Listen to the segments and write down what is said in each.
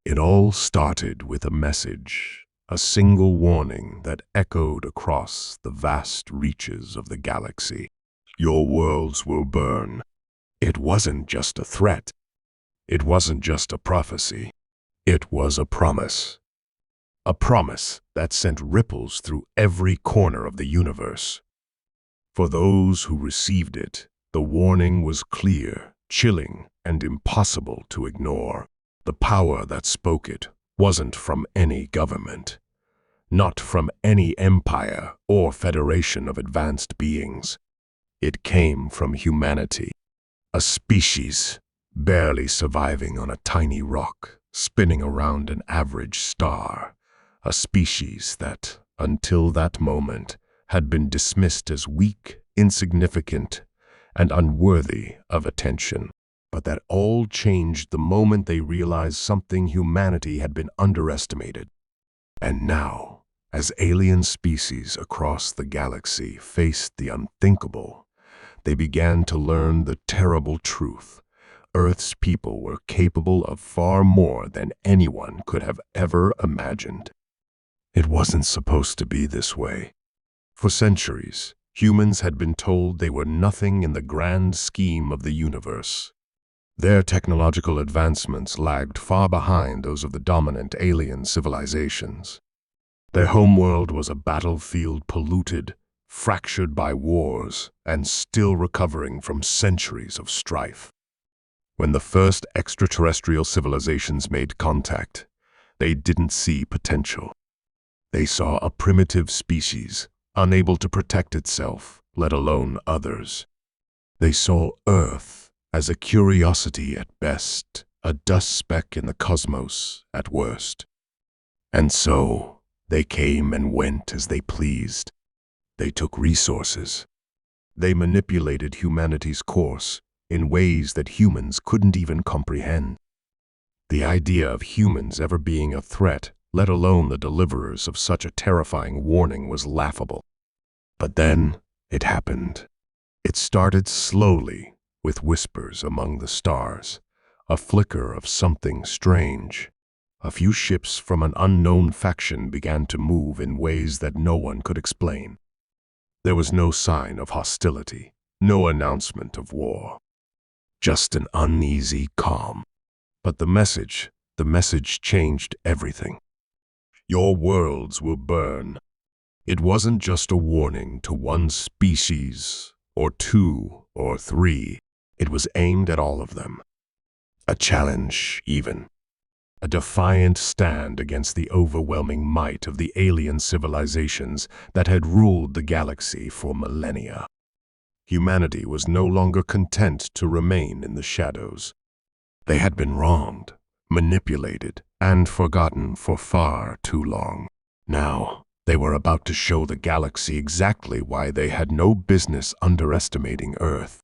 It all started with a message, a single warning that echoed across the vast reaches of the galaxy. Your worlds will burn. It wasn't just a threat. It wasn't just a prophecy. It was a promise. A promise that sent ripples through every corner of the universe. For those who received it, the warning was clear, chilling, and impossible to ignore. The power that spoke it wasn't from any government, not from any empire or federation of advanced beings. It came from humanity, a species barely surviving on a tiny rock, spinning around an average star, a species that, until that moment, had been dismissed as weak, insignificant, and unworthy of attention. But that all changed the moment they realized something humanity had been underestimated. And now, as alien species across the galaxy faced the unthinkable, they began to learn the terrible truth. Earth's people were capable of far more than anyone could have ever imagined. It wasn't supposed to be this way. For centuries, humans had been told they were nothing in the grand scheme of the universe. Their technological advancements lagged far behind those of the dominant alien civilizations. Their homeworld was a battlefield polluted, fractured by wars, and still recovering from centuries of strife. When the first extraterrestrial civilizations made contact, they didn't see potential. They saw a primitive species, unable to protect itself, let alone others. They saw Earth as a curiosity at best, a dust speck in the cosmos at worst. And so, they came and went as they pleased. They took resources. They manipulated humanity's course in ways that humans couldn't even comprehend. The idea of humans ever being a threat, let alone the deliverers of such a terrifying warning, was laughable. But then, it happened. It started slowly, with whispers among the stars, a flicker of something strange. A few ships from an unknown faction began to move in ways that no one could explain. There was no sign of hostility, no announcement of war. Just an uneasy calm. But the message changed everything. Your worlds will burn. It wasn't just a warning to one species, or two, or three. It was aimed at all of them. A challenge, even. A defiant stand against the overwhelming might of the alien civilizations that had ruled the galaxy for millennia. Humanity was no longer content to remain in the shadows. They had been wronged, manipulated, and forgotten for far too long. Now, they were about to show the galaxy exactly why they had no business underestimating Earth.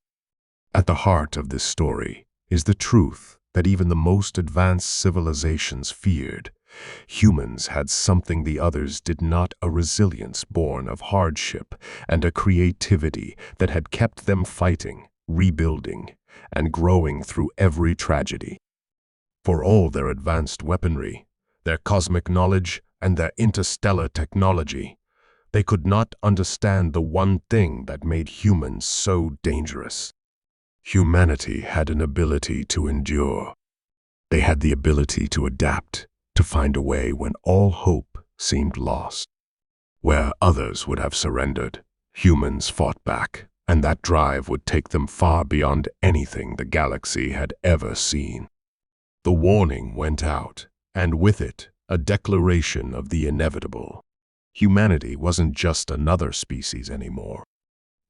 At the heart of this story is the truth that even the most advanced civilizations feared. Humans had something the others did not: a resilience born of hardship and a creativity that had kept them fighting, rebuilding, and growing through every tragedy. For all their advanced weaponry, their cosmic knowledge, and their interstellar technology, they could not understand the one thing that made humans so dangerous. Humanity had an ability to endure. They had the ability to adapt, to find a way when all hope seemed lost. Where others would have surrendered, humans fought back, and that drive would take them far beyond anything the galaxy had ever seen. The warning went out, and with it, a declaration of the inevitable. Humanity wasn't just another species anymore.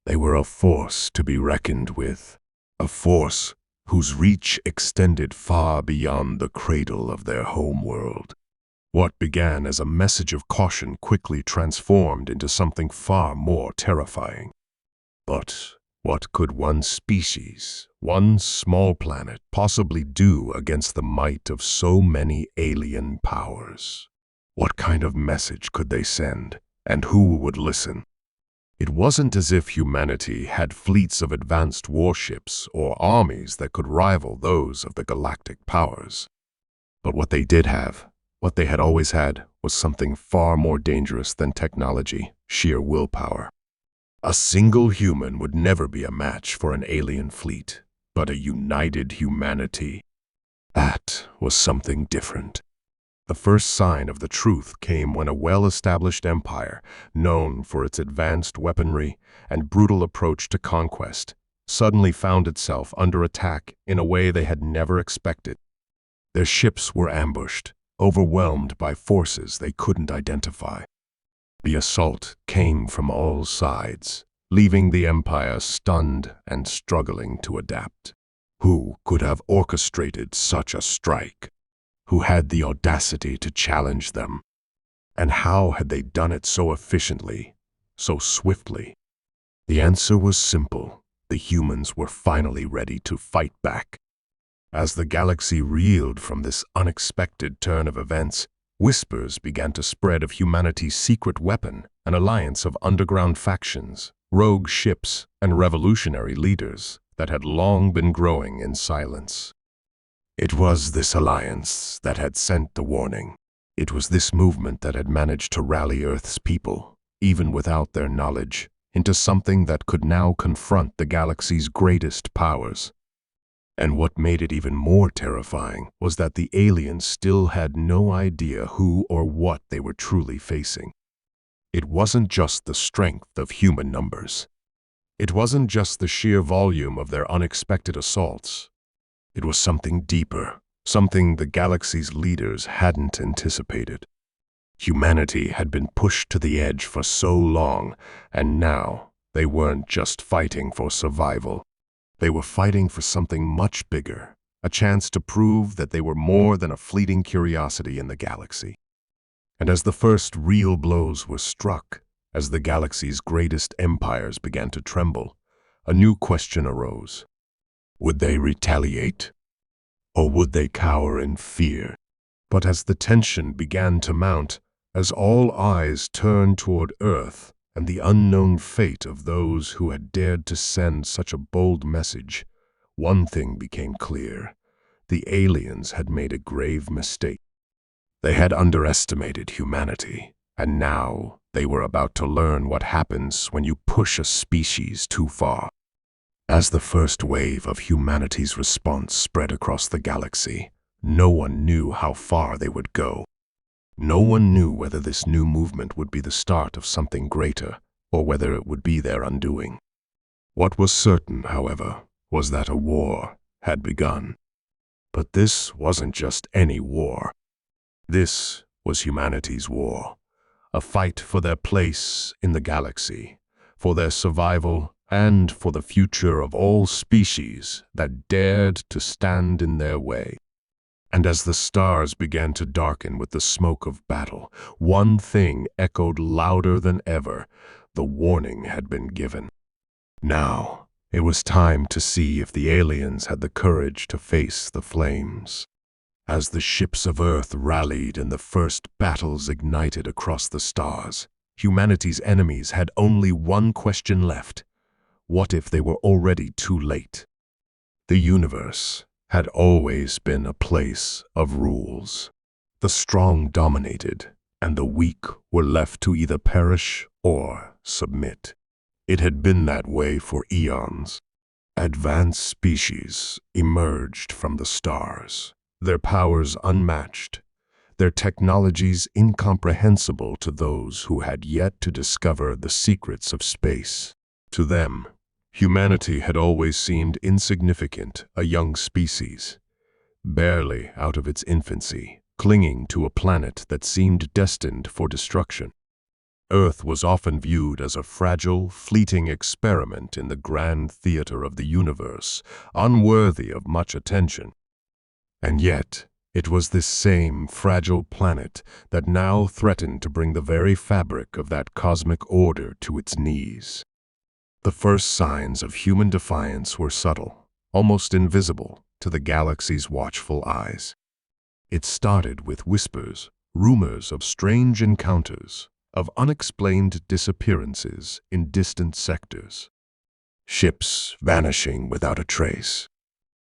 They were a force to be reckoned with. A force whose reach extended far beyond the cradle of their homeworld. What began as a message of caution quickly transformed into something far more terrifying. But what could one species, one small planet, possibly do against the might of so many alien powers? What kind of message could they send, and who would listen? It wasn't as if humanity had fleets of advanced warships or armies that could rival those of the galactic powers. But what they did have, what they had always had, was something far more dangerous than technology, sheer willpower. A single human would never be a match for an alien fleet, but a united humanity. That was something different. The first sign of the truth came when a well-established empire, known for its advanced weaponry and brutal approach to conquest, suddenly found itself under attack in a way they had never expected. Their ships were ambushed, overwhelmed by forces they couldn't identify. The assault came from all sides, leaving the empire stunned and struggling to adapt. Who could have orchestrated such a strike? Who had the audacity to challenge them? And how had they done it so efficiently, so swiftly? The answer was simple. The humans were finally ready to fight back. As the galaxy reeled from this unexpected turn of events, whispers began to spread of humanity's secret weapon, an alliance of underground factions, rogue ships, and revolutionary leaders that had long been growing in silence. It was this alliance that had sent the warning. It was this movement that had managed to rally Earth's people, even without their knowledge, into something that could now confront the galaxy's greatest powers. And what made it even more terrifying was that the aliens still had no idea who or what they were truly facing. It wasn't just the strength of human numbers. It wasn't just the sheer volume of their unexpected assaults. It was something deeper, something the galaxy's leaders hadn't anticipated. Humanity had been pushed to the edge for so long, and now they weren't just fighting for survival. They were fighting for something much bigger, a chance to prove that they were more than a fleeting curiosity in the galaxy. And as the first real blows were struck, as the galaxy's greatest empires began to tremble, a new question arose. Would they retaliate? Or would they cower in fear? But as the tension began to mount, as all eyes turned toward Earth and the unknown fate of those who had dared to send such a bold message, one thing became clear. The aliens had made a grave mistake. They had underestimated humanity, and now they were about to learn what happens when you push a species too far. As the first wave of humanity's response spread across the galaxy, no one knew how far they would go. No one knew whether this new movement would be the start of something greater, or whether it would be their undoing. What was certain, however, was that a war had begun. But this wasn't just any war. This was humanity's war, a fight for their place in the galaxy, for their survival, and for the future of all species that dared to stand in their way. And as the stars began to darken with the smoke of battle, one thing echoed louder than ever. The warning had been given. Now, it was time to see if the aliens had the courage to face the flames. As the ships of Earth rallied and the first battles ignited across the stars, humanity's enemies had only one question left. What if they were already too late? The universe had always been a place of rules. The strong dominated, and the weak were left to either perish or submit. It had been that way for eons. Advanced species emerged from the stars, their powers unmatched, their technologies incomprehensible to those who had yet to discover the secrets of space. To them, humanity had always seemed insignificant, a young species, barely out of its infancy, clinging to a planet that seemed destined for destruction. Earth was often viewed as a fragile, fleeting experiment in the grand theater of the universe, unworthy of much attention. And yet, it was this same fragile planet that now threatened to bring the very fabric of that cosmic order to its knees. The first signs of human defiance were subtle, almost invisible to the galaxy's watchful eyes. It started with whispers, rumors of strange encounters, of unexplained disappearances in distant sectors. Ships vanishing without a trace.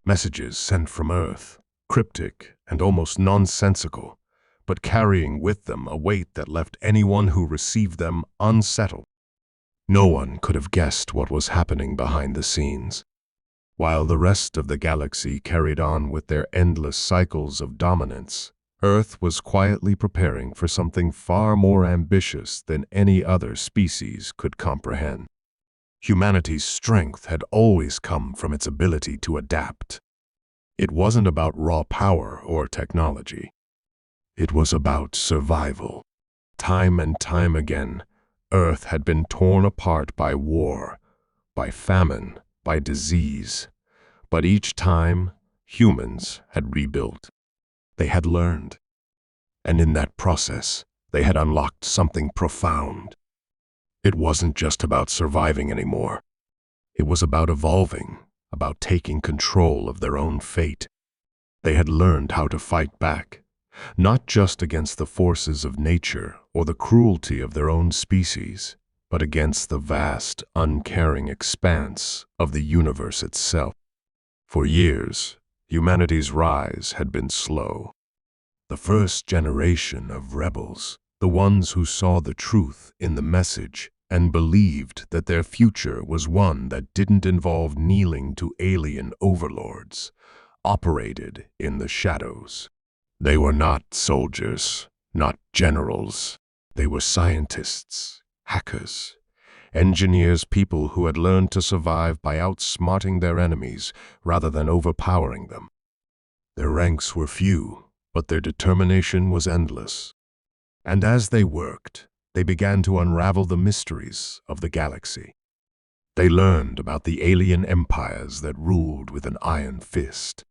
Messages sent from Earth, cryptic and almost nonsensical, but carrying with them a weight that left anyone who received them unsettled. No one could have guessed what was happening behind the scenes. While the rest of the galaxy carried on with their endless cycles of dominance, Earth was quietly preparing for something far more ambitious than any other species could comprehend. Humanity's strength had always come from its ability to adapt. It wasn't about raw power or technology. It was about survival. Time and time again, Earth had been torn apart by war, by famine, by disease. But each time, humans had rebuilt. They had learned. And in that process, they had unlocked something profound. It wasn't just about surviving anymore. It was about evolving, about taking control of their own fate. They had learned how to fight back, not just against the forces of nature or the cruelty of their own species, but against the vast, uncaring expanse of the universe itself. For years, humanity's rise had been slow. The first generation of rebels, the ones who saw the truth in the message and believed that their future was one that didn't involve kneeling to alien overlords, operated in the shadows. They were not soldiers, not generals. They were scientists, hackers, engineers, people who had learned to survive by outsmarting their enemies rather than overpowering them. Their ranks were few, but their determination was endless. And as they worked, they began to unravel the mysteries of the galaxy. They learned about the alien empires that ruled with an iron fist.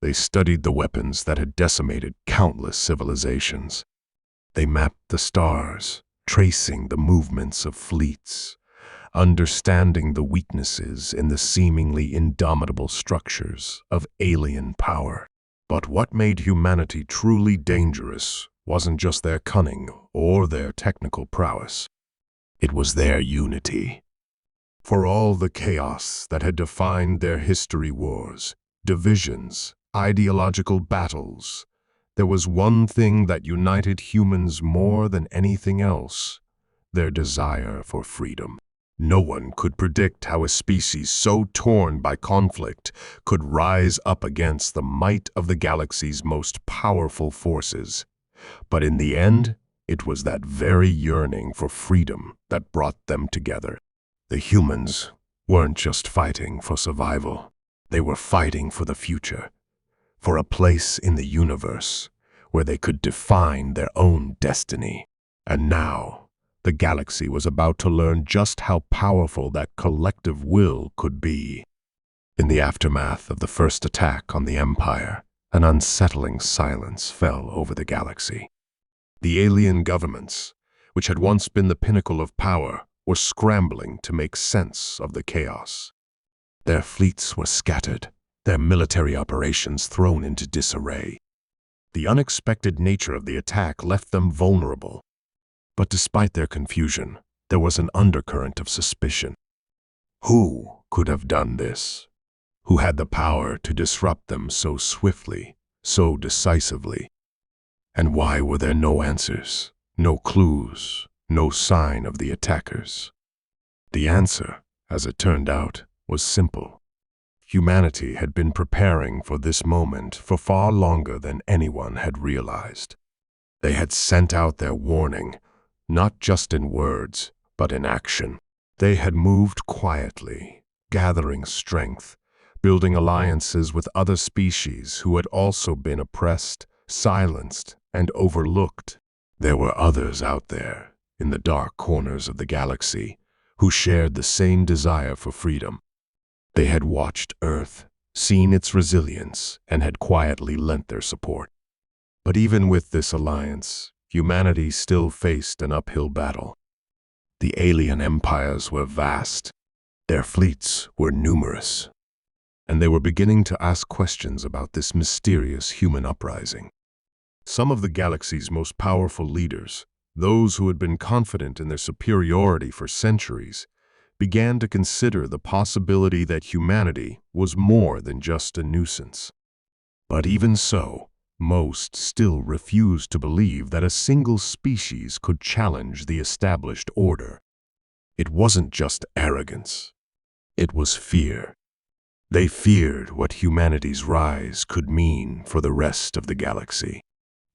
They studied the weapons that had decimated countless civilizations. They mapped the stars, tracing the movements of fleets, understanding the weaknesses in the seemingly indomitable structures of alien power. But what made humanity truly dangerous wasn't just their cunning or their technical prowess. It was their unity. For all the chaos that had defined their history, wars, divisions, ideological battles, there was one thing that united humans more than anything else: their desire for freedom. No one could predict how a species so torn by conflict could rise up against the might of the galaxy's most powerful forces. But in the end, it was that very yearning for freedom that brought them together. The humans weren't just fighting for survival. They were fighting for the future, for a place in the universe where they could define their own destiny. And now, the galaxy was about to learn just how powerful that collective will could be. In the aftermath of the first attack on the Empire, an unsettling silence fell over the galaxy. The alien governments, which had once been the pinnacle of power, were scrambling to make sense of the chaos. Their fleets were scattered, their military operations thrown into disarray. The unexpected nature of the attack left them vulnerable. But despite their confusion, there was an undercurrent of suspicion. Who could have done this? Who had the power to disrupt them so swiftly, so decisively? And why were there no answers, no clues, no sign of the attackers? The answer, as it turned out, was simple. Humanity had been preparing for this moment for far longer than anyone had realized. They had sent out their warning, not just in words, but in action. They had moved quietly, gathering strength, building alliances with other species who had also been oppressed, silenced, and overlooked. There were others out there, in the dark corners of the galaxy, who shared the same desire for freedom. They had watched Earth, seen its resilience, and had quietly lent their support. But even with this alliance, humanity still faced an uphill battle. The alien empires were vast, their fleets were numerous, and they were beginning to ask questions about this mysterious human uprising. Some of the galaxy's most powerful leaders, those who had been confident in their superiority for centuries, began to consider the possibility that humanity was more than just a nuisance. But even so, most still refused to believe that a single species could challenge the established order. It wasn't just arrogance. It was fear. They feared what humanity's rise could mean for the rest of the galaxy.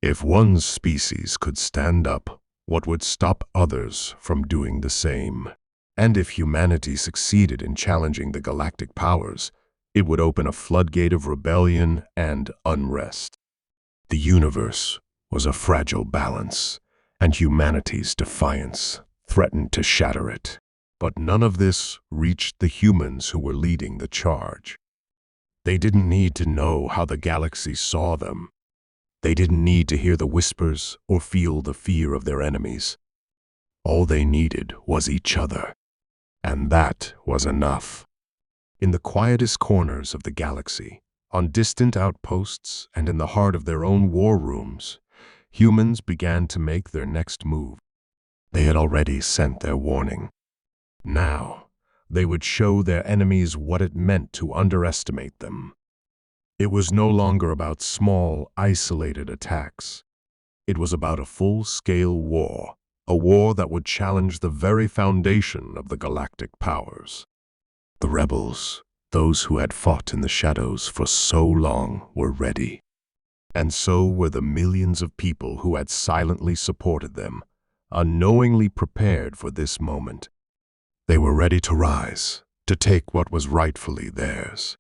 If one species could stand up, what would stop others from doing the same? And if humanity succeeded in challenging the galactic powers, it would open a floodgate of rebellion and unrest. The universe was a fragile balance, and humanity's defiance threatened to shatter it. But none of this reached the humans who were leading the charge. They didn't need to know how the galaxy saw them. They didn't need to hear the whispers or feel the fear of their enemies. All they needed was each other, and that was enough. In the quietest corners of the galaxy, on distant outposts and in the heart of their own war rooms, humans began to make their next move. They had already sent their warning. Now, they would show their enemies what it meant to underestimate them. It was no longer about small, isolated attacks. It was about a full-scale war, a war that would challenge the very foundation of the galactic powers. The rebels, those who had fought in the shadows for so long, were ready. And so were the millions of people who had silently supported them, unknowingly prepared for this moment. They were ready to rise, to take what was rightfully theirs.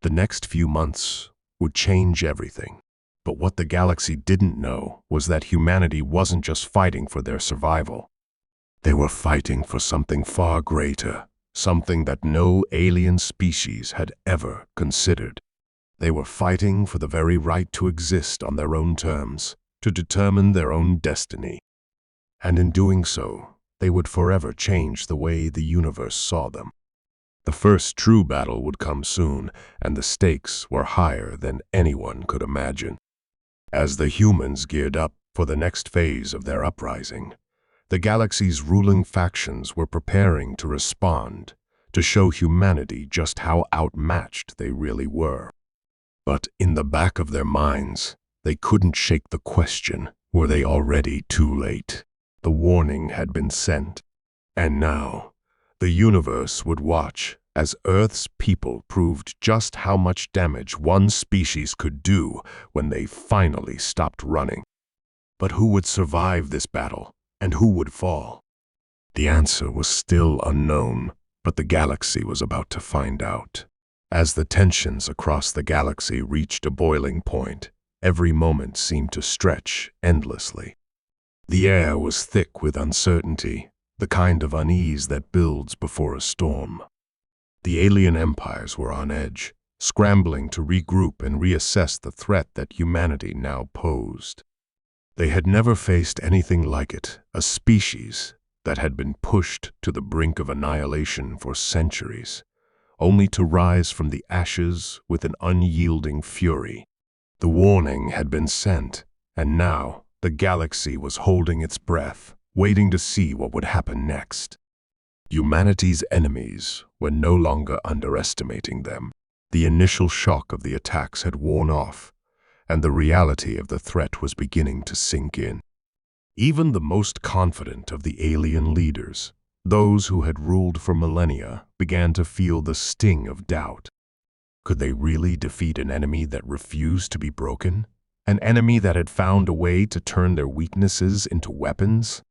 The next few months would change everything. But what the galaxy didn't know was that humanity wasn't just fighting for their survival. They were fighting for something far greater, something that no alien species had ever considered. They were fighting for the very right to exist on their own terms, to determine their own destiny. And in doing so, they would forever change the way the universe saw them. The first true battle would come soon, and the stakes were higher than anyone could imagine. As the humans geared up for the next phase of their uprising, the galaxy's ruling factions were preparing to respond, to show humanity just how outmatched they really were. But in the back of their minds, they couldn't shake the question, were they already too late? The warning had been sent, and now the universe would watch as Earth's people proved just how much damage one species could do when they finally stopped running. But who would survive this battle, and who would fall? The answer was still unknown, but the galaxy was about to find out. As the tensions across the galaxy reached a boiling point, every moment seemed to stretch endlessly. The air was thick with uncertainty, the kind of unease that builds before a storm. The alien empires were on edge, scrambling to regroup and reassess the threat that humanity now posed. They had never faced anything like it, a species that had been pushed to the brink of annihilation for centuries, only to rise from the ashes with an unyielding fury. The warning had been sent, and now the galaxy was holding its breath, waiting to see what would happen next. Humanity's enemies were no longer underestimating them. The initial shock of the attacks had worn off, and the reality of the threat was beginning to sink in. Even the most confident of the alien leaders, those who had ruled for millennia, began to feel the sting of doubt. Could they really defeat an enemy that refused to be broken? An enemy that had found a way to turn their weaknesses into weapons?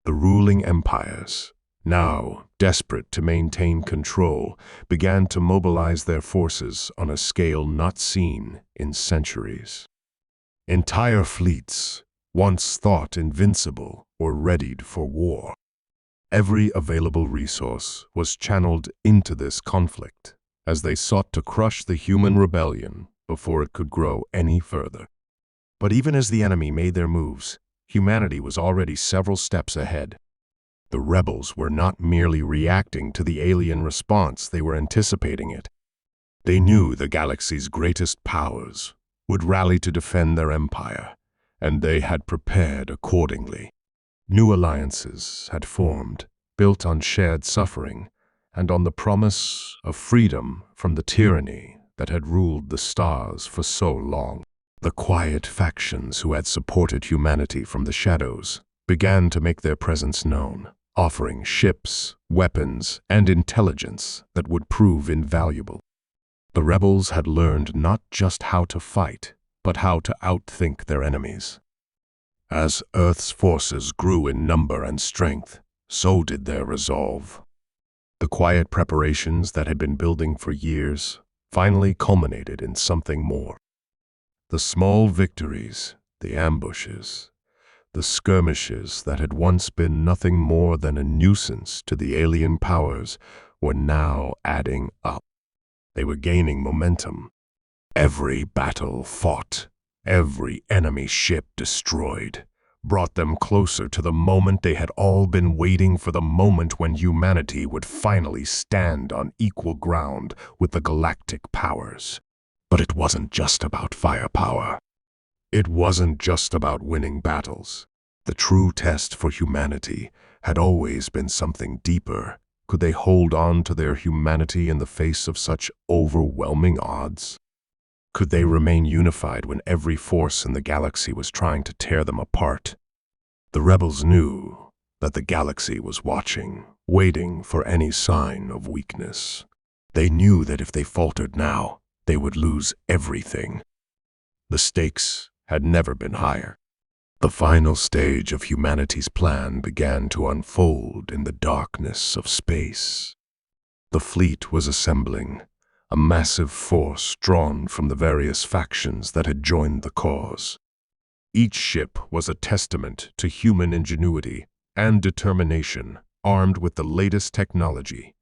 The ruling empires, now desperate to maintain control, began to mobilize their forces on a scale not seen in centuries. Entire fleets, once thought invincible, were readied for war. Every available resource was channeled into this conflict as they sought to crush the human rebellion before it could grow any further. But even as the enemy made their moves, humanity was already several steps ahead. The rebels were not merely reacting to the alien response, they were anticipating it. They knew the galaxy's greatest powers would rally to defend their empire, and they had prepared accordingly. New alliances had formed, built on shared suffering and on the promise of freedom from the tyranny that had ruled the stars for so long. The quiet factions who had supported humanity from the shadows began to make their presence known, offering ships, weapons, and intelligence that would prove invaluable. The rebels had learned not just how to fight, but how to outthink their enemies. As Earth's forces grew in number and strength, so did their resolve. The quiet preparations that had been building for years finally culminated in something more. The small victories, the ambushes, the skirmishes that had once been nothing more than a nuisance to the alien powers were now adding up. They were gaining momentum. Every battle fought, every enemy ship destroyed, brought them closer to the moment they had all been waiting for, the moment when humanity would finally stand on equal ground with the galactic powers. But it wasn't just about firepower. It wasn't just about winning battles. The true test for humanity had always been something deeper. Could they hold on to their humanity in the face of such overwhelming odds? Could they remain unified when every force in the galaxy was trying to tear them apart? The rebels knew that the galaxy was watching, waiting for any sign of weakness. They knew that if they faltered now, they would lose everything. The stakes had never been higher. The final stage of humanity's plan began to unfold in the darkness of space. The fleet was assembling, a massive force drawn from the various factions that had joined the cause. Each ship was a testament to human ingenuity and determination, armed with the latest technology,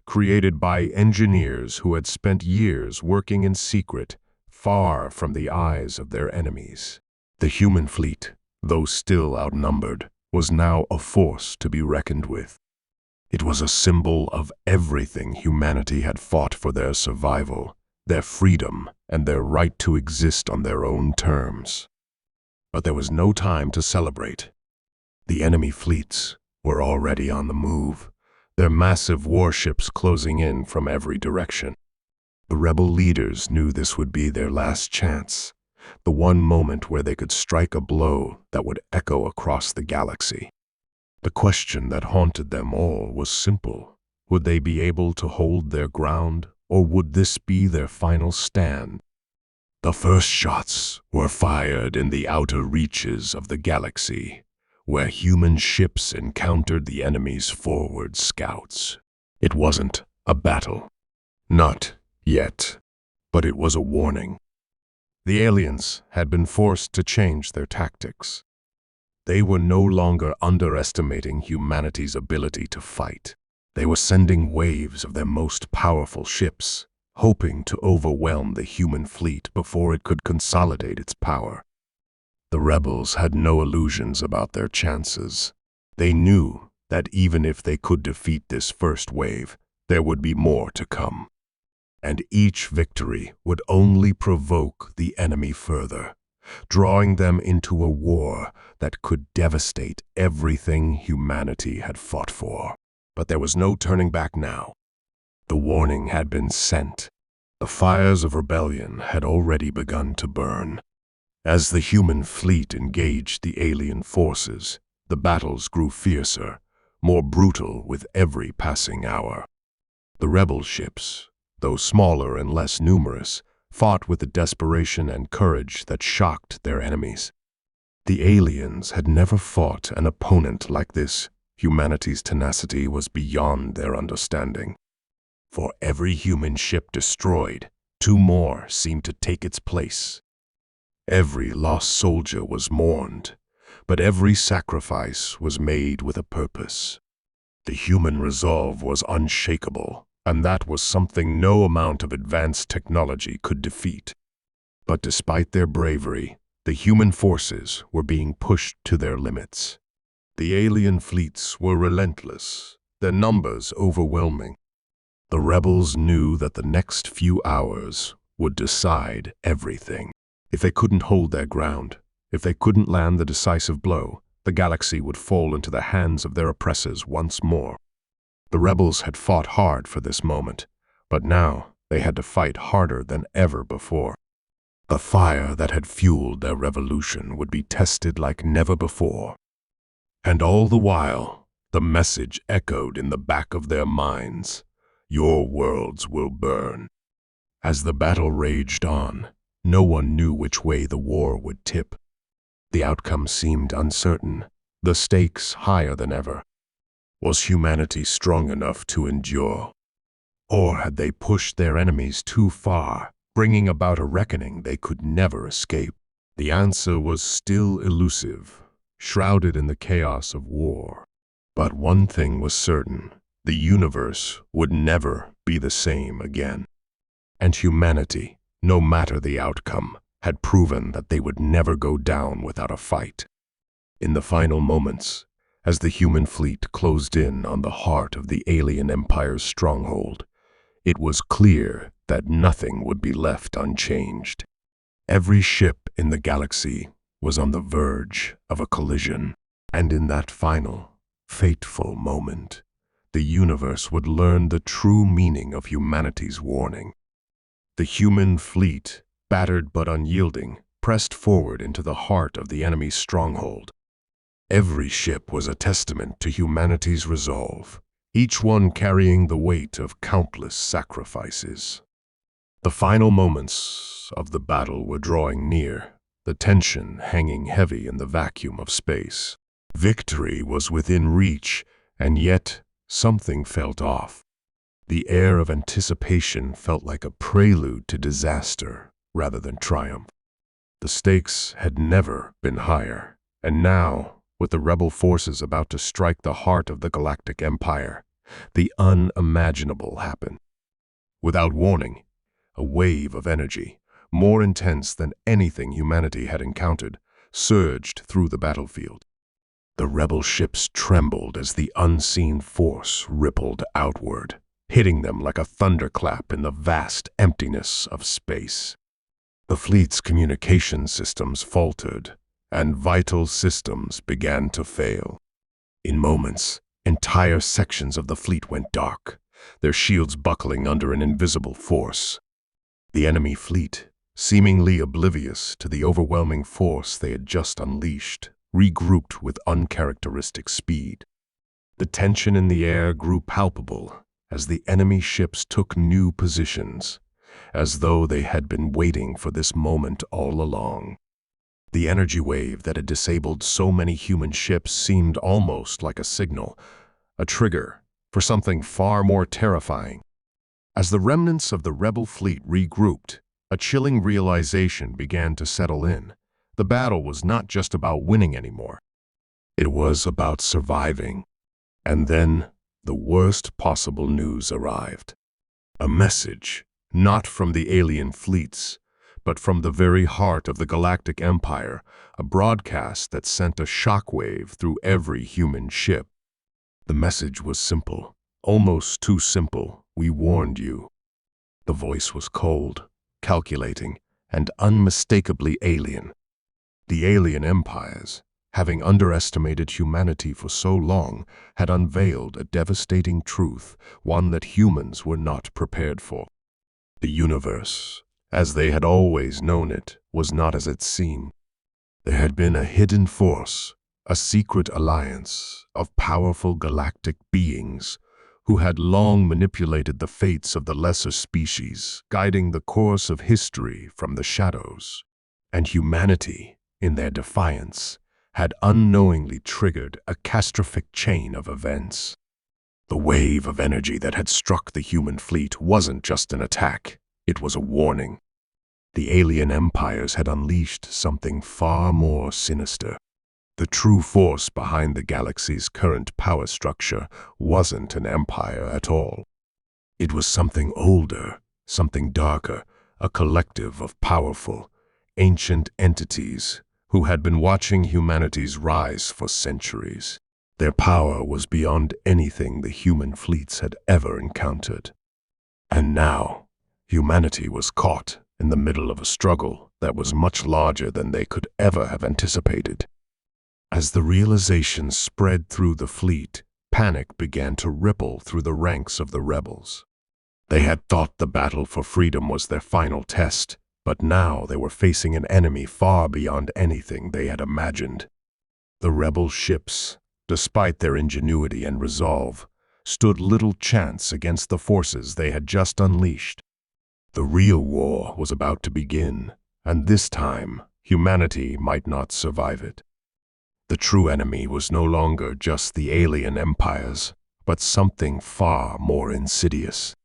created by engineers who had spent years working in secret, far from the eyes of their enemies. The human fleet, though still outnumbered, was now a force to be reckoned with. It was a symbol of everything humanity had fought for: their survival, their freedom, and their right to exist on their own terms. But there was no time to celebrate. The enemy fleets were already on the move, their massive warships closing in from every direction. The rebel leaders knew this would be their last chance, the one moment where they could strike a blow that would echo across the galaxy. The question that haunted them all was simple. Would they be able to hold their ground, or would this be their final stand? The first shots were fired in the outer reaches of the galaxy, where human ships encountered the enemy's forward scouts. It wasn't a battle. Not yet. But it was a warning. The aliens had been forced to change their tactics. They were no longer underestimating humanity's ability to fight. They were sending waves of their most powerful ships, hoping to overwhelm the human fleet before it could consolidate its power. The rebels had no illusions about their chances. They knew that even if they could defeat this first wave, there would be more to come. And each victory would only provoke the enemy further, drawing them into a war that could devastate everything humanity had fought for. But there was no turning back now. The warning had been sent. The fires of rebellion had already begun to burn. As the human fleet engaged the alien forces, the battles grew fiercer, more brutal with every passing hour. The rebel ships, though smaller and less numerous, fought with a desperation and courage that shocked their enemies. The aliens had never fought an opponent like this. Humanity's tenacity was beyond their understanding. For every human ship destroyed, two more seemed to take its place. Every lost soldier was mourned, but every sacrifice was made with a purpose. The human resolve was unshakable, and that was something no amount of advanced technology could defeat. But despite their bravery, the human forces were being pushed to their limits. The alien fleets were relentless, their numbers overwhelming. The rebels knew that the next few hours would decide everything. If they couldn't hold their ground, if they couldn't land the decisive blow, the galaxy would fall into the hands of their oppressors once more. The rebels had fought hard for this moment, but now They had to fight harder than ever before. The fire that had fueled their revolution would be tested like never before. And all the while, the message echoed in the back of their minds: your worlds will burn. As the battle raged on, no one knew which way the war would tip. The outcome seemed uncertain, the stakes higher than ever. Was humanity strong enough to endure? Or had they pushed their enemies too far, bringing about a reckoning they could never escape? The answer was still elusive, shrouded in the chaos of war. But one thing was certain: the universe would never be the same again. And humanity, no matter the outcome, had proven that they would never go down without a fight. In the final moments, as the human fleet closed in on the heart of the alien empire's stronghold, it was clear that nothing would be left unchanged. Every ship in the galaxy was on the verge of a collision, and in that final, fateful moment, the universe would learn the true meaning of humanity's warning. The human fleet, battered but unyielding, pressed forward into the heart of the enemy's stronghold. Every ship was a testament to humanity's resolve, each one carrying the weight of countless sacrifices. The final moments of the battle were drawing near, the tension hanging heavy in the vacuum of space. Victory was within reach, and yet something felt off. The air of anticipation felt like a prelude to disaster rather than triumph. The stakes had never been higher, and now, with the rebel forces about to strike the heart of the galactic empire, the unimaginable happened. Without warning, a wave of energy, more intense than anything humanity had encountered, surged through the battlefield. The rebel ships trembled as the unseen force rippled outward, hitting them like a thunderclap in the vast emptiness of space. The fleet's communication systems faltered, and vital systems began to fail. In moments, entire sections of the fleet went dark, their shields buckling under an invisible force. The enemy fleet, seemingly oblivious to the overwhelming force they had just unleashed, regrouped with uncharacteristic speed. The tension in the air grew palpable as the enemy ships took new positions, as though they had been waiting for this moment all along. The energy wave that had disabled so many human ships seemed almost like a signal, a trigger for something far more terrifying. As the remnants of the rebel fleet regrouped, a chilling realization began to settle in. The battle was not just about winning anymore. It was about surviving. And then, the worst possible news arrived. A message, not from the alien fleets, but from the very heart of the galactic empire, a broadcast that sent a shockwave through every human ship. The message was simple, almost too simple: we warned you. The voice was cold, calculating, and unmistakably alien. The alien empires, having underestimated humanity for so long, had unveiled a devastating truth, one that humans were not prepared for. The universe, as they had always known it, was not as it seemed. There had been a hidden force, a secret alliance of powerful galactic beings who had long manipulated the fates of the lesser species, guiding the course of history from the shadows. And humanity, in their defiance, had unknowingly triggered a catastrophic chain of events. The wave of energy that had struck the human fleet wasn't just an attack, it was a warning. The alien empires had unleashed something far more sinister. The true force behind the galaxy's current power structure wasn't an empire at all. It was something older, something darker, a collective of powerful, ancient entities who had been watching humanity's rise for centuries. Their power was beyond anything the human fleets had ever encountered. And now, humanity was caught in the middle of a struggle that was much larger than they could ever have anticipated. As the realization spread through the fleet, panic began to ripple through the ranks of the rebels. They had thought the battle for freedom was their final test, but now they were facing an enemy far beyond anything they had imagined. The rebel ships, despite their ingenuity and resolve, stood little chance against the forces they had just unleashed. The real war was about to begin, and this time, humanity might not survive it. The true enemy was no longer just the alien empires, but something far more insidious.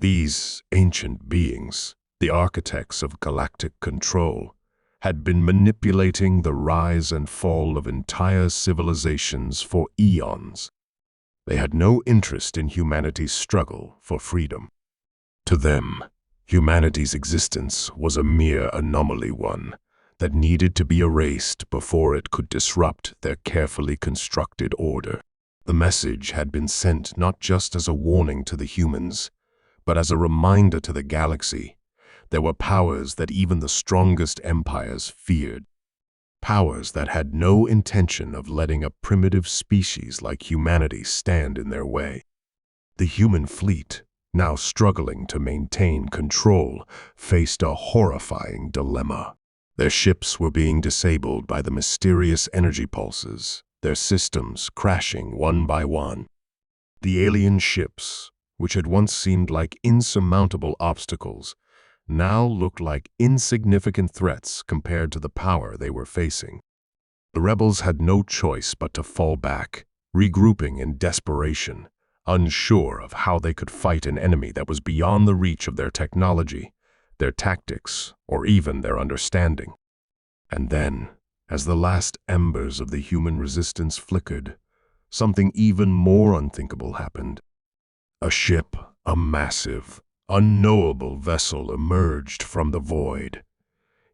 These ancient beings, the architects of galactic control, had been manipulating the rise and fall of entire civilizations for eons. They had no interest in humanity's struggle for freedom. To them, humanity's existence was a mere anomaly, one that needed to be erased before it could disrupt their carefully constructed order. The message had been sent not just as a warning to the humans, but as a reminder to the galaxy. There were powers that even the strongest empires feared. Powers that had no intention of letting a primitive species like humanity stand in their way. The human fleet, now struggling to maintain control, faced a horrifying dilemma. Their ships were being disabled by the mysterious energy pulses, their systems crashing one by one. The alien ships, which had once seemed like insurmountable obstacles, now looked like insignificant threats compared to the power they were facing. The rebels had no choice but to fall back, regrouping in desperation, unsure of how they could fight an enemy that was beyond the reach of their technology, their tactics, or even their understanding. And then, as the last embers of the human resistance flickered, something even more unthinkable happened. A ship, a massive, unknowable vessel emerged from the void,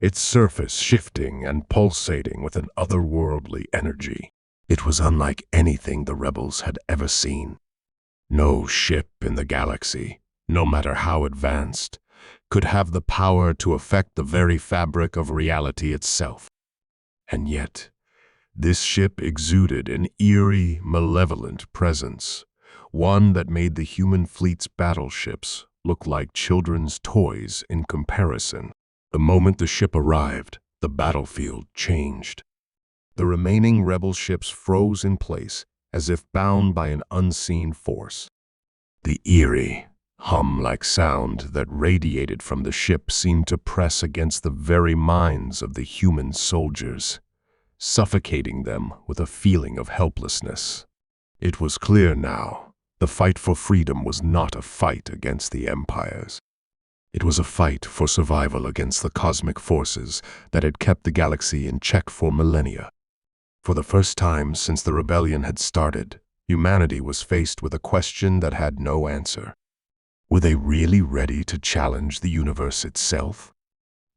its surface shifting and pulsating with an otherworldly energy. It was unlike anything the rebels had ever seen. No ship in the galaxy, no matter how advanced, could have the power to affect the very fabric of reality itself. And yet, this ship exuded an eerie, malevolent presence, one that made the human fleet's battleships look like children's toys in comparison. The moment the ship arrived, the battlefield changed. The remaining rebel ships froze in place, as if bound by an unseen force. The eerie, hum-like sound that radiated from the ship seemed to press against the very minds of the human soldiers, suffocating them with a feeling of helplessness. It was clear now. The fight for freedom was not a fight against the empires. It was a fight for survival against the cosmic forces that had kept the galaxy in check for millennia. For the first time since the rebellion had started, humanity was faced with a question that had no answer. Were they really ready to challenge the universe itself?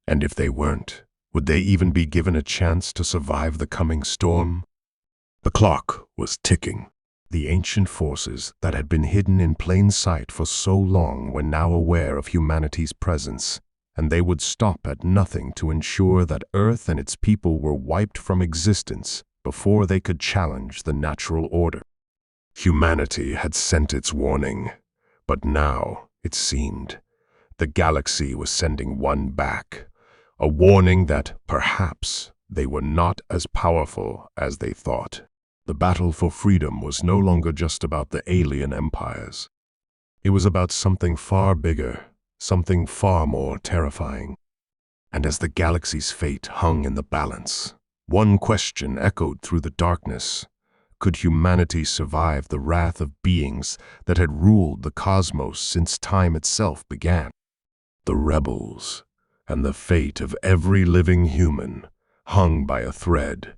And if they weren't, would they even be given a chance to survive the coming storm? The clock was ticking. The ancient forces that had been hidden in plain sight for so long were now aware of humanity's presence, and they would stop at nothing to ensure that Earth and its people were wiped from existence before they could challenge the natural order. Humanity had sent its warning, but now, it seemed, the galaxy was sending one back, a warning that, perhaps, they were not as powerful as they thought. The battle for freedom was no longer just about the alien empires. It was about something far bigger, something far more terrifying. And as the galaxy's fate hung in the balance, one question echoed through the darkness. Could humanity survive the wrath of beings that had ruled the cosmos since time itself began? The rebels, and the fate of every living human, hung by a thread.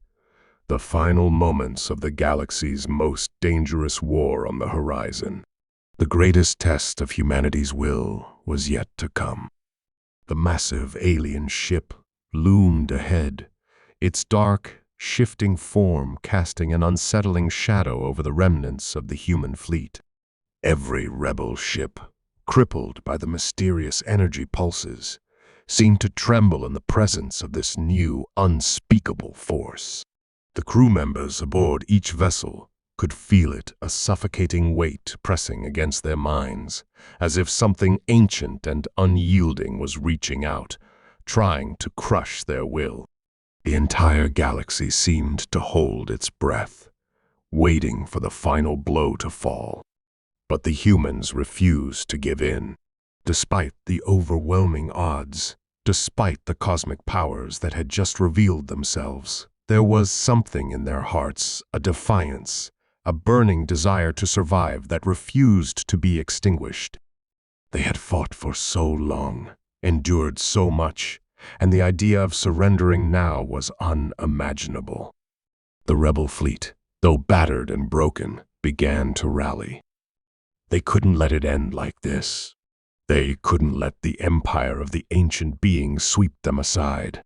The final moments of the galaxy's most dangerous war on the horizon. The greatest test of humanity's will was yet to come. The massive alien ship loomed ahead, its dark, shifting form casting an unsettling shadow over the remnants of the human fleet. Every rebel ship, crippled by the mysterious energy pulses, seemed to tremble in the presence of this new, unspeakable force. The crew members aboard each vessel, could feel it, a suffocating weight pressing against their minds, as if something ancient and unyielding was reaching out, trying to crush their will. The entire galaxy seemed to hold its breath, waiting for the final blow to fall. But the humans refused to give in. Despite the overwhelming odds, despite the cosmic powers that had just revealed themselves, there was something in their hearts, a defiance, a burning desire to survive that refused to be extinguished. They had fought for so long, endured so much, and the idea of surrendering now was unimaginable. The rebel fleet, though battered and broken, began to rally. They couldn't let it end like this. They couldn't let the empire of the ancient beings sweep them aside.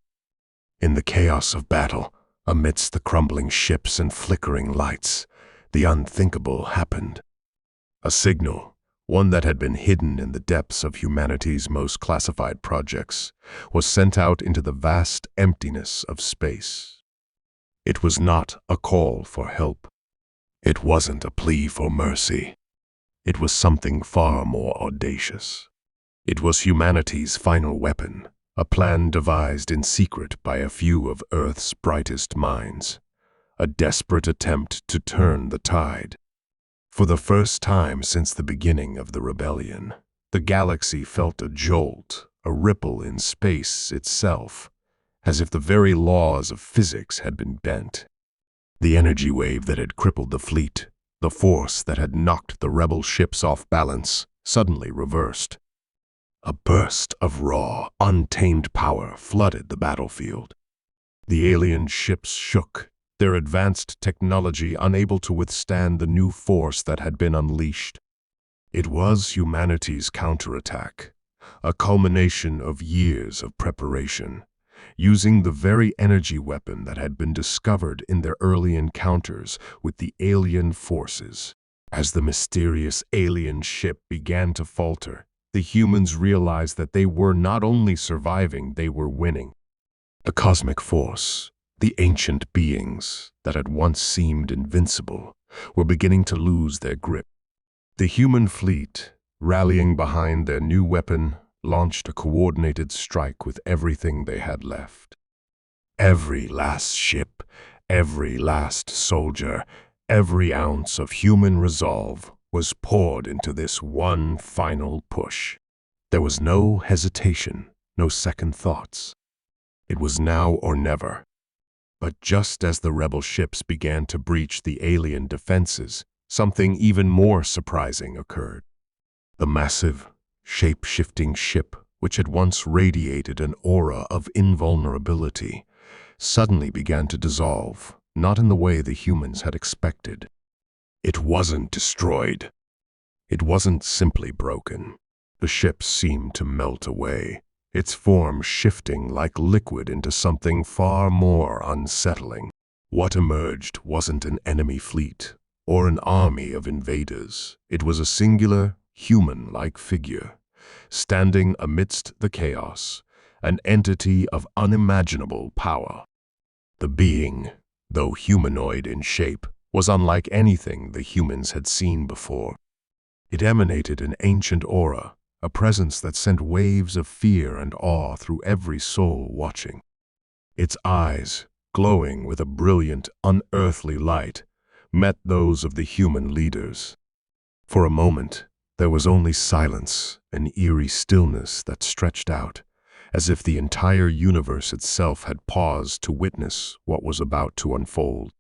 In the chaos of battle, amidst the crumbling ships and flickering lights, the unthinkable happened. A signal, one that had been hidden in the depths of humanity's most classified projects, was sent out into the vast emptiness of space. It was not a call for help. It wasn't a plea for mercy. It was something far more audacious. It was humanity's final weapon, a plan devised in secret by a few of Earth's brightest minds, a desperate attempt to turn the tide. For the first time since the beginning of the rebellion, the galaxy felt a jolt, a ripple in space itself, as if the very laws of physics had been bent. The energy wave that had crippled the fleet, the force that had knocked the rebel ships off balance, suddenly reversed. A burst of raw, untamed power flooded the battlefield. The alien ships shook, their advanced technology unable to withstand the new force that had been unleashed. It was humanity's counterattack, a culmination of years of preparation, using the very energy weapon that had been discovered in their early encounters with the alien forces. As the mysterious alien ship began to falter, the humans realized that they were not only surviving, they were winning. The cosmic force, the ancient beings that had once seemed invincible, were beginning to lose their grip. The human fleet, rallying behind their new weapon, launched a coordinated strike with everything they had left. Every last ship, every last soldier, every ounce of human resolve was poured into this one final push. There was no hesitation, no second thoughts. It was now or never. But just as the rebel ships began to breach the alien defenses, something even more surprising occurred. The massive, shape-shifting ship, which had once radiated an aura of invulnerability, suddenly began to dissolve, not in the way the humans had expected. It wasn't destroyed. It wasn't simply broken. The ship seemed to melt away, its form shifting like liquid into something far more unsettling. What emerged wasn't an enemy fleet or an army of invaders. It was a singular, human-like figure, standing amidst the chaos, an entity of unimaginable power. The being, though humanoid in shape, was unlike anything the humans had seen before. It emanated an ancient aura, a presence that sent waves of fear and awe through every soul watching. Its eyes, glowing with a brilliant, unearthly light, met those of the human leaders. For a moment, there was only silence, an eerie stillness that stretched out, as if the entire universe itself had paused to witness what was about to unfold.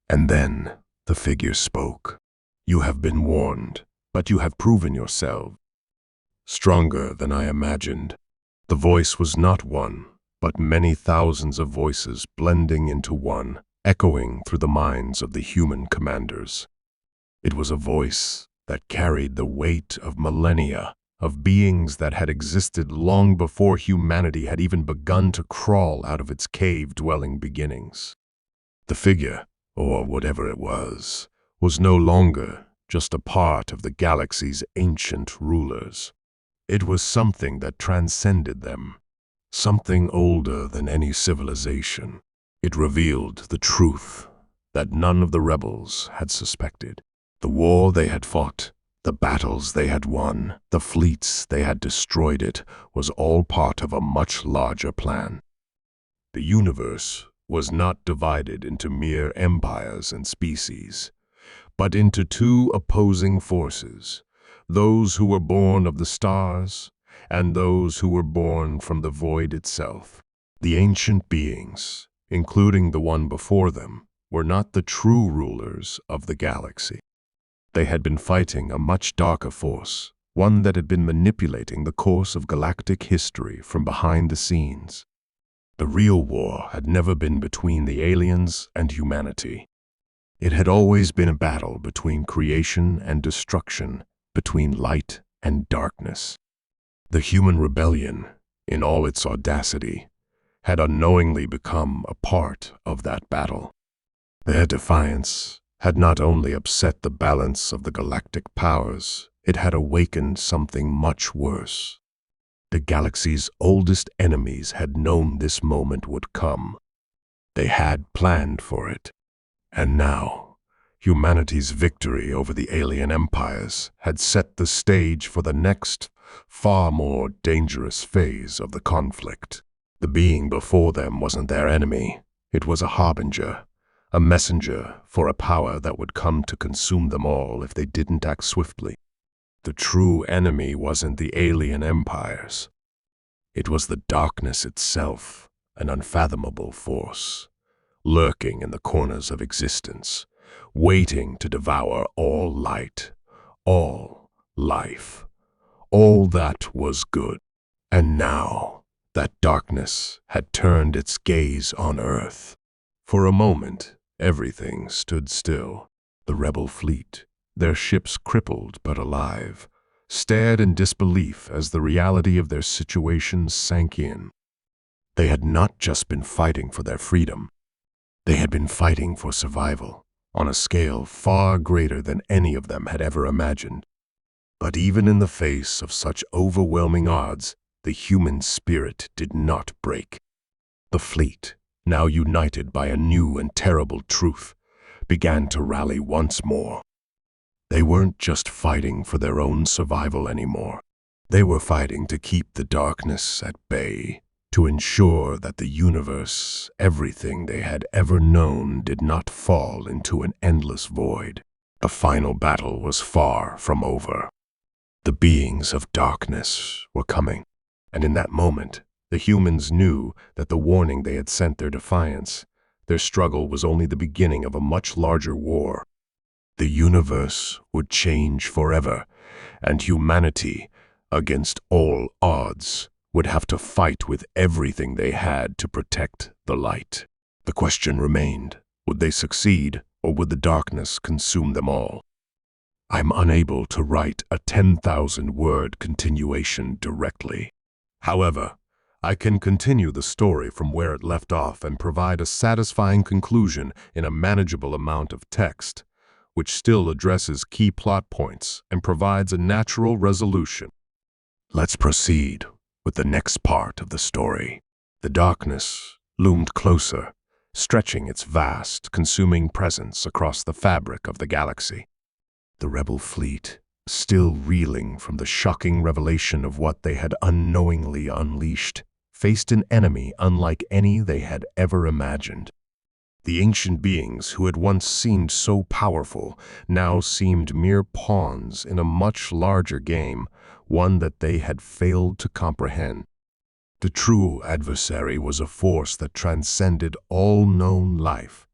And then the figure spoke. "You have been warned, but you have proven yourself stronger than I imagined." The voice was not one, but many thousands of voices blending into one, echoing through the minds of the human commanders. It was a voice that carried the weight of millennia, of beings that had existed long before humanity had even begun to crawl out of its cave-dwelling beginnings. The figure, or whatever it was no longer just a part of the galaxy's ancient rulers. It was something that transcended them, something older than any civilization. It revealed the truth, that none of the rebels had suspected. The war they had fought, the battles they had won, the fleets they had destroyed, it was all part of a much larger plan. The universe was not divided into mere empires and species, but into two opposing forces, those who were born of the stars and those who were born from the void itself. The ancient beings, including the one before them, were not the true rulers of the galaxy. They had been fighting a much darker force, one that had been manipulating the course of galactic history from behind the scenes. The real war had never been between the aliens and humanity. It had always been a battle between creation and destruction, between light and darkness. The human rebellion, in all its audacity, had unknowingly become a part of that battle. Their defiance had not only upset the balance of the galactic powers, it had awakened something much worse. The galaxy's oldest enemies had known this moment would come. They had planned for it. And now, humanity's victory over the alien empires had set the stage for the next, far more dangerous phase of the conflict. The being before them wasn't their enemy. It was a harbinger, a messenger for a power that would come to consume them all if they didn't act swiftly. The true enemy wasn't the alien empires. It was the darkness itself, an unfathomable force, lurking in the corners of existence, waiting to devour all light, all life, all that was good. And now, that darkness had turned its gaze on Earth. For a moment, everything stood still. The rebel fleet, their ships crippled but alive, stared in disbelief as the reality of their situation sank in. They had not just been fighting for their freedom. They had been fighting for survival, on a scale far greater than any of them had ever imagined. But even in the face of such overwhelming odds, the human spirit did not break. The fleet, now united by a new and terrible truth, began to rally once more. They weren't just fighting for their own survival anymore. They were fighting to keep the darkness at bay, to ensure that the universe, everything they had ever known, did not fall into an endless void. The final battle was far from over. The beings of darkness were coming, and in that moment, the humans knew that the warning they had sent their defiance, their struggle was only the beginning of a much larger war. The universe would change forever, and humanity, against all odds, would have to fight with everything they had to protect the light. The question remained, would they succeed, or would the darkness consume them all? I'm unable to write a 10,000-word continuation directly. However, I can continue the story from where it left off and provide a satisfying conclusion in a manageable amount of text, which still addresses key plot points and provides a natural resolution. Let's proceed with the next part of the story. The darkness loomed closer, stretching its vast, consuming presence across the fabric of the galaxy. The rebel fleet, still reeling from the shocking revelation of what they had unknowingly unleashed, faced an enemy unlike any they had ever imagined. The ancient beings who had once seemed so powerful now seemed mere pawns in a much larger game, one that they had failed to comprehend. The true adversary was a force that transcended all known life,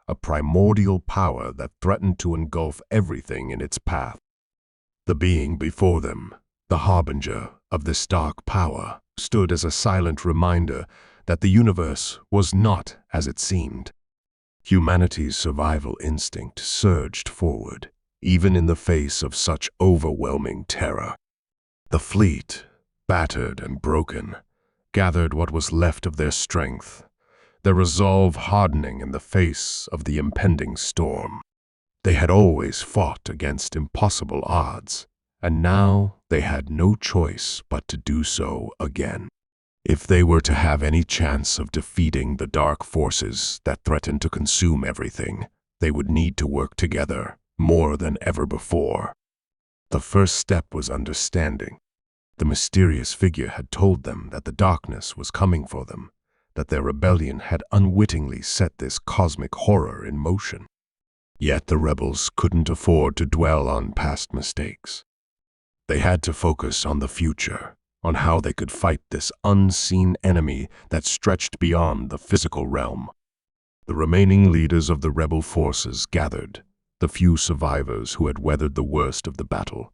a primordial power that threatened to engulf everything in its path. The being before them, the harbinger of this dark power, stood as a silent reminder that the universe was not as it seemed. Humanity's survival instinct surged forward, even in the face of such overwhelming terror. The fleet, battered and broken, gathered what was left of their strength, their resolve hardening in the face of the impending storm. They had always fought against impossible odds, and now they had no choice but to do so again. If they were to have any chance of defeating the dark forces that threatened to consume everything, They would need to work together more than ever before. The first step was understanding. The mysterious figure had told them that the darkness was coming for them, that their rebellion had unwittingly set this cosmic horror in motion. Yet the rebels couldn't afford to dwell on past mistakes. They had to focus on the future, on how they could fight this unseen enemy that stretched beyond the physical realm. The remaining leaders of the rebel forces gathered, the few survivors who had weathered the worst of the battle,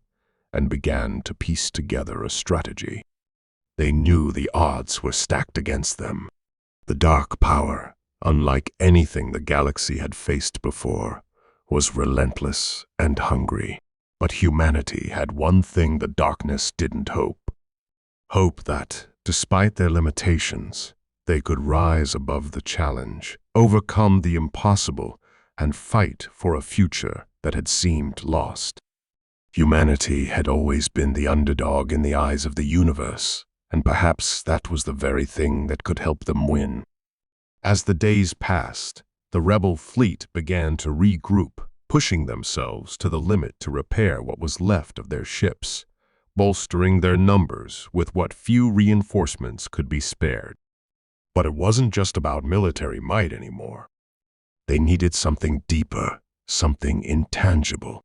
and began to piece together a strategy. They knew the odds were stacked against them. The dark power, unlike anything the galaxy had faced before, was relentless and hungry. But humanity had one thing the darkness didn't hope. Hope that, despite their limitations, they could rise above the challenge, overcome the impossible, and fight for a future that had seemed lost. Humanity had always been the underdog in the eyes of the universe, and perhaps that was the very thing that could help them win. As the days passed, the rebel fleet began to regroup, pushing themselves to the limit to repair what was left of their ships, bolstering their numbers with what few reinforcements could be spared. But it wasn't just about military might anymore. They needed something deeper, something intangible.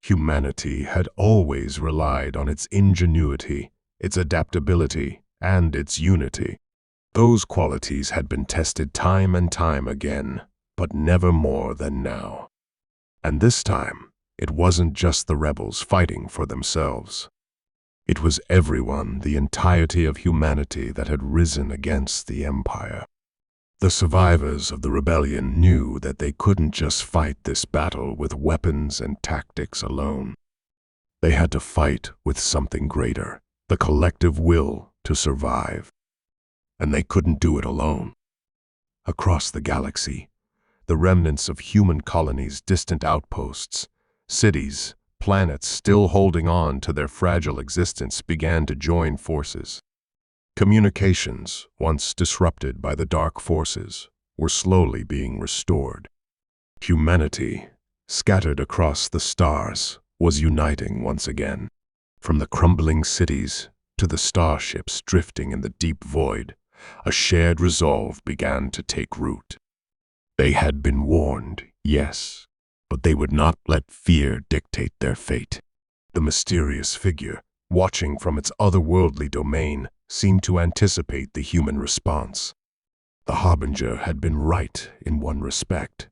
Humanity had always relied on its ingenuity, its adaptability, and its unity. Those qualities had been tested time and time again, but never more than now. And this time, it wasn't just the rebels fighting for themselves. It was everyone, the entirety of humanity that had risen against the Empire. The survivors of the rebellion knew that they couldn't just fight this battle with weapons and tactics alone. They had to fight with something greater, the collective will to survive. And they couldn't do it alone. Across the galaxy, the remnants of human colonies, distant outposts, cities, planets still holding on to their fragile existence began to join forces. Communications, once disrupted by the dark forces, were slowly being restored. Humanity, scattered across the stars, was uniting once again. From the crumbling cities to the starships drifting in the deep void, a shared resolve began to take root. They had been warned, yes, but they would not let fear dictate their fate. The mysterious figure, watching from its otherworldly domain, seemed to anticipate the human response. The Harbinger had been right in one respect.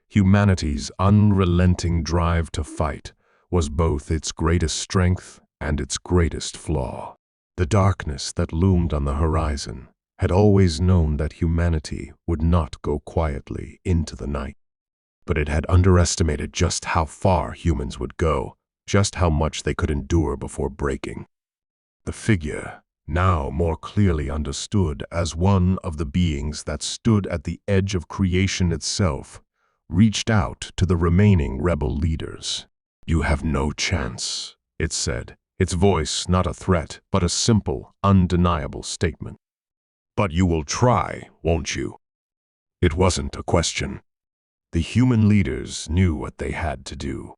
Humanity's unrelenting drive to fight was both its greatest strength and its greatest flaw. The darkness that loomed on the horizon had always known that humanity would not go quietly into the night. But it had underestimated just how far humans would go, just how much they could endure before breaking. The figure, now more clearly understood as one of the beings that stood at the edge of creation itself, reached out to the remaining rebel leaders. "You have no chance," it said, its voice not a threat, but a simple, undeniable statement. "But you will try, won't you?" It wasn't a question. The human leaders knew what they had to do.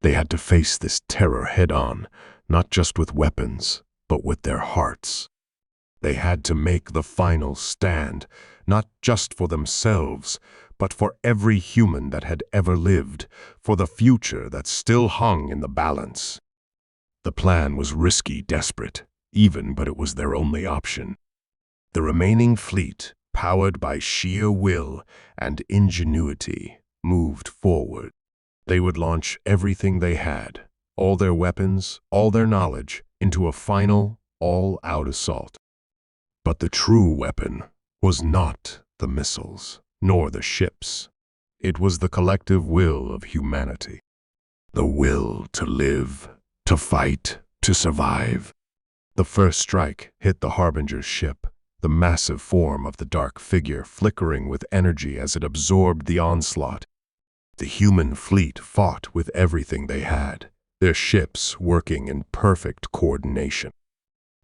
They had to face this terror head-on, not just with weapons, but with their hearts. They had to make the final stand, not just for themselves, but for every human that had ever lived, for the future that still hung in the balance. The plan was risky, desperate, even, but it was their only option. The remaining fleet, powered by sheer will and ingenuity, moved forward. They would launch everything they had, all their weapons, all their knowledge, into a final, all-out assault. But the true weapon was not the missiles, nor the ships. It was the collective will of humanity. The will to live, to fight, to survive. The first strike hit the Harbinger's ship, the massive form of the dark figure flickering with energy as it absorbed the onslaught. The human fleet fought with everything they had, their ships working in perfect coordination.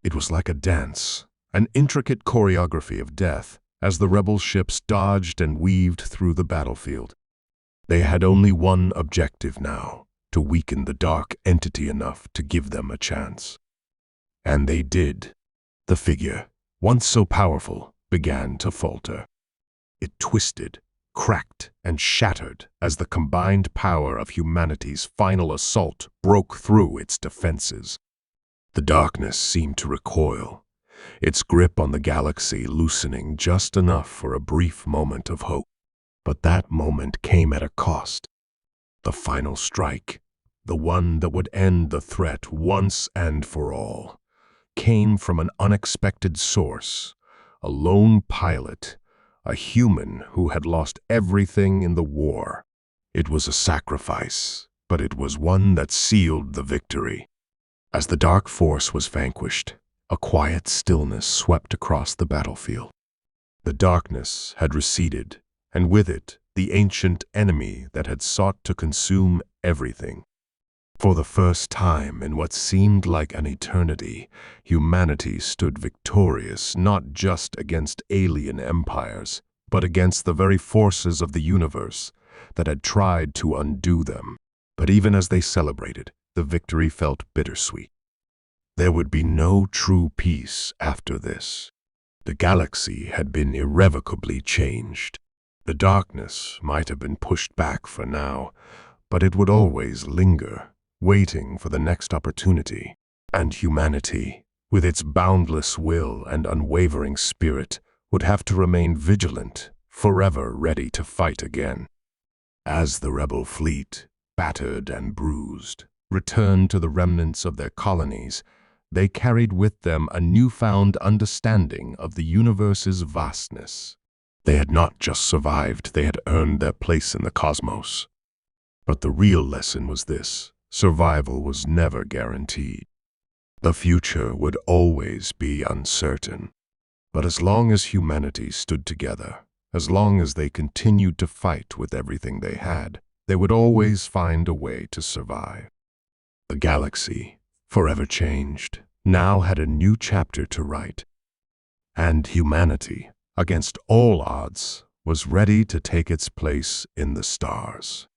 It was like a dance, an intricate choreography of death, as the rebel ships dodged and weaved through the battlefield. They had only one objective now, to weaken the dark entity enough to give them a chance. And they did. The figure, once so powerful, began to falter. It twisted, cracked, and shattered as the combined power of humanity's final assault broke through its defenses. The darkness seemed to recoil, its grip on the galaxy loosening just enough for a brief moment of hope. But that moment came at a cost. The final strike, the one that would end the threat once and for all, came from an unexpected source, a lone pilot, a human who had lost everything in the war. It was a sacrifice, but it was one that sealed the victory. As the dark force was vanquished, a quiet stillness swept across the battlefield. The darkness had receded, and with it, the ancient enemy that had sought to consume everything. For the first time in what seemed like an eternity, humanity stood victorious not just against alien empires, but against the very forces of the universe that had tried to undo them. But even as they celebrated, the victory felt bittersweet. There would be no true peace after this. The galaxy had been irrevocably changed. The darkness might have been pushed back for now, but it would always linger, waiting for the next opportunity. And humanity, with its boundless will and unwavering spirit, would have to remain vigilant, forever ready to fight again. As the rebel fleet, battered and bruised, returned to the remnants of their colonies, they carried with them a newfound understanding of the universe's vastness. They had not just survived, they had earned their place in the cosmos. But the real lesson was this: survival was never guaranteed. The future would always be uncertain. But as long as humanity stood together, as long as they continued to fight with everything they had, they would always find a way to survive. The galaxy, forever changed, now had a new chapter to write. And humanity, against all odds, was ready to take its place in the stars.